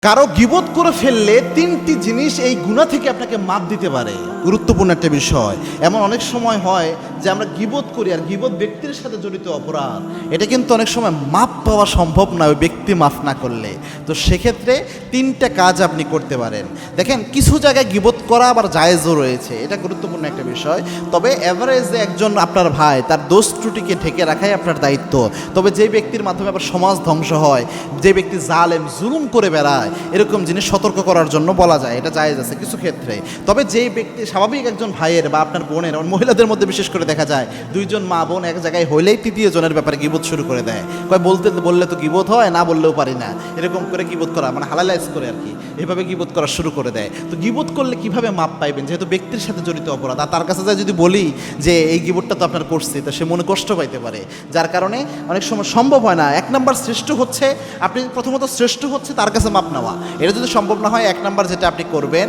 কারো গীবত করে ফেললে তিনটি জিনিস এই গুনাহ থেকে আপনাকে মাপ দিতে পারে। গুরুত্বপূর্ণ একটা বিষয়। এমন অনেক সময় হয় যে আমরা গীবত করি, আর গীবত ব্যক্তির সাথে জড়িত অপরাধ, এটা কিন্তু অনেক সময় মাপ পাওয়া সম্ভব না ওই ব্যক্তি মাফ না করলে। তো সেক্ষেত্রে তিনটা কাজ আপনি করতে পারেন। দেখেন, কিছু জায়গায় গীবত করা আবার জায়েজও রয়েছে, এটা গুরুত্বপূর্ণ একটা বিষয়। তবে এভারেজে একজন আপনার ভাই, তার দোষ ত্রুটিকে ঢেকে রাখাই আপনার দায়িত্ব। তবে যে ব্যক্তির মাধ্যমে আবার সমাজ ধ্বংস হয়, যে ব্যক্তি জালেম জুলুম করে বেড়ায়, এরকম জিনিস সতর্ক করার জন্য বলা যায়, এটা জায়েজ আছে কিছু ক্ষেত্রে। তবে যেই ব্যক্তি স্বাভাবিক একজন ভাইয়ের বা আপনার বোনের, মহিলাদের মধ্যে বিশেষ করে দেখা যায় দুইজন মা বোন এক জায়গায় হইলেই তৃতীয় জনের ব্যাপারে গীবত শুরু করে দেয়। কয় বললে তো গীবত হয়, না বললেও পারি না, এরকম করে গীবত করা মানে হালালাইজ করে আর কি, এভাবে গীবত করা শুরু করে দেয়। তো গীবত করলে কিভাবে মাপ পাইবেন, যেহেতু ব্যক্তির সাথে জড়িত অপরাধ। আর তার কাছে যায় যদি বলি যে এই গীবতটা তো আপনার করছি, তো সে মনে কষ্ট পাইতে পারে, যার কারণে অনেক সময় সম্ভব হয় না। এক নাম্বার শ্রেষ্ঠ হচ্ছে, আপনি প্রথমত শ্রেষ্ঠ হচ্ছে তার কাছে মাপ নেওয়া। এটা যদি সম্ভব না হয়, এক নাম্বার যেটা আপনি করবেন,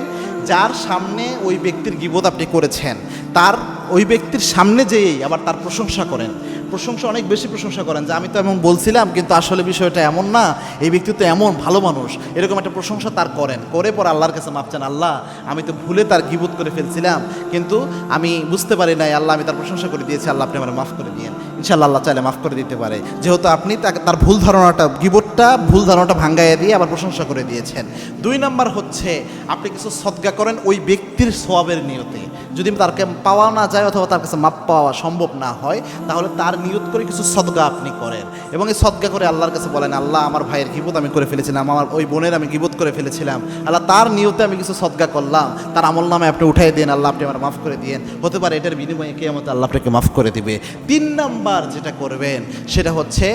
যার সামনে ওই ব্যক্তির গীবত আপনি করেছেন, তার ওই ব্যক্তির সামনে যেয়েই আবার তার প্রশংসা করেন। প্রশংসা অনেক বেশি প্রশংসা করেন যে আমি তো এমন বলছিলাম, কিন্তু আসলে বিষয়টা এমন না, এই ব্যক্তি তো এমন ভালো মানুষ, এরকম একটা প্রশংসা তার করেন। করে পরে আল্লাহর কাছে মাপ চান, আল্লাহ আমি তো ভুলে তার গীবত করে ফেলছিলাম, কিন্তু আমি বুঝতে পারি নাই, আল্লাহ আমি তার প্রশংসা করে দিয়েছি, আল্লাহ আপনি আমার মাফ করে দিয়েন। ইনশাআল্লাহ আল্লাহ চাইলে মাফ করে দিতে পারে, যেহেতু আপনি তার ভুল ধারণাটা, ভুল ধারণাটা ভাঙ্গাইয়া দিয়ে আবার প্রশংসা করে দিয়েছেন। দুই নাম্বার হচ্ছে, আপনি কিছু সদকা করেন ওই ব্যক্তির সওয়াবের নিয়তে। যদি তারকে পাওয়া না যায় অথবা তার কাছে মাপ পাওয়া সম্ভব না হয়, তাহলে তার নিয়ত করে কিছু সদকা আপনি করেন, এবং এই সদকা করে আল্লাহর কাছে বলেন, আল্লাহ আমার ভাইয়ের গীবত আমি করে ফেলেছিলাম, আমার ওই বোনের আমি গীবত করে ফেলেছিলাম, আল্লাহ তার নিয়তে আমি কিছু সদকা করলাম, তার আমল নামে আপনি উঠাই দেন, আল্লাহ আপনি আমার মাফ করে দিয়েন। হতে পারে এটার বিনিময়ে কিয়ামতে আল্লাহ আপনাকে মাফ করে দিবে। তিন নাম্বার যেটা করবেন সেটা হচ্ছে,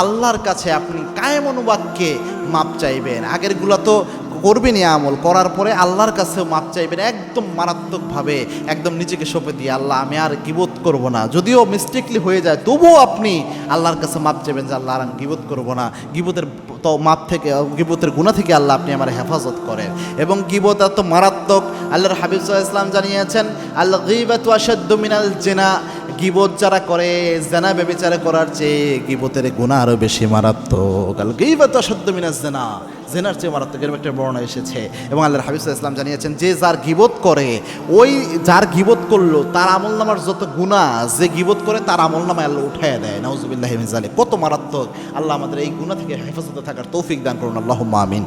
আল্লাহর কাছে আপনি কায়েম অনুবাদকে মাপ চাইবেন। আগেরগুলো তো করবেনই, আমল করার পরে আল্লাহর কাছেও মাপ চাইবেন একদম মারাত্মকভাবে, একদম নিজেকে সঁপে দিয়ে, আল্লাহ আমি আর গীবত করব না। যদিও মিস্টেকলি হয়ে যায়, তবুও আপনি আল্লাহর কাছে মাপ চাইবেন যে আল্লাহ আর আমি গীবত করব না। গীবতের তো মাপ থেকে, গীবতের গুনাহ থেকে আল্লাহ আপনি আমার হেফাজত করেন। এবং গীবত এত মারাত্মক, আল্লাহর হাবিব সাল্লাল্লাহু আলাইহি ওয়াসাল্লাম জানিয়েছেন, আল গীবাতু আশাদ্দু মিনাল জিনা, গীবত যারা করে জিনা ব্যভিচার করার চেয়ে গীবতের গুনাহ আরও বেশি মারাত্মক। আল গীবাতু আশাদ্দু মিনাজ জিনা, জেনার চেয়ে মারাত্মক, এরকম একটা বর্ণনা এসেছে। এবং আল্লাহর হাবিব সাল্লাল্লাহু আলাইহি ওয়াসাল্লাম জানিয়েছেন যে যার গীবত করে, ওই যার গীবত করলো তার আমলনামার যত গুনাহ যে গীবত করে তার আমলনামায় আল্লাহ উঠাইয়া দেয়। নাউজুবিল্লাহি মিন যালিক। কত মারাত্মক! আল্লাহ আমাদের এই গুনাহ থেকে হেফাজতে থাকার তৌফিক দান করুন, আল্লাহুম্মা আমিন।